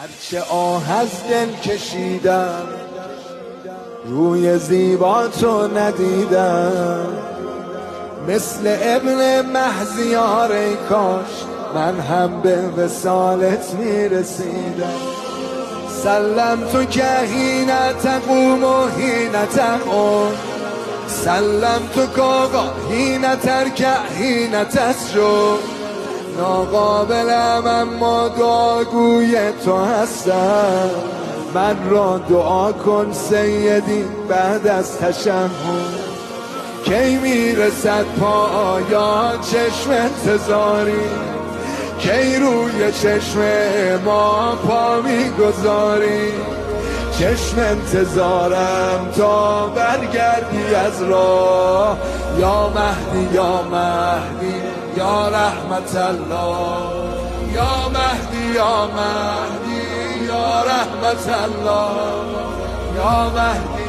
هرچه آه از دل کشیدم روی زیبا تو ندیدم، مثل ابن مهزیار ای کاش من هم به وصالت میرسیدم. سلمت که حین تقوم و حین تقوم، سلمت کاغا حین ترکع حین تسجد. ناقابلم اما دعاگوی تو هستم، من را دعا کن سیدی بعد از تشهد. کی میرسد پایان چشم انتظاری، کی روی چشم ما پا میگذاری. چشم انتظارم تا برگردی از راه، یا مهدی یا مهدی یا رحمت الله، یا مهدی یا مهدی یا رحمت الله، یا مهدی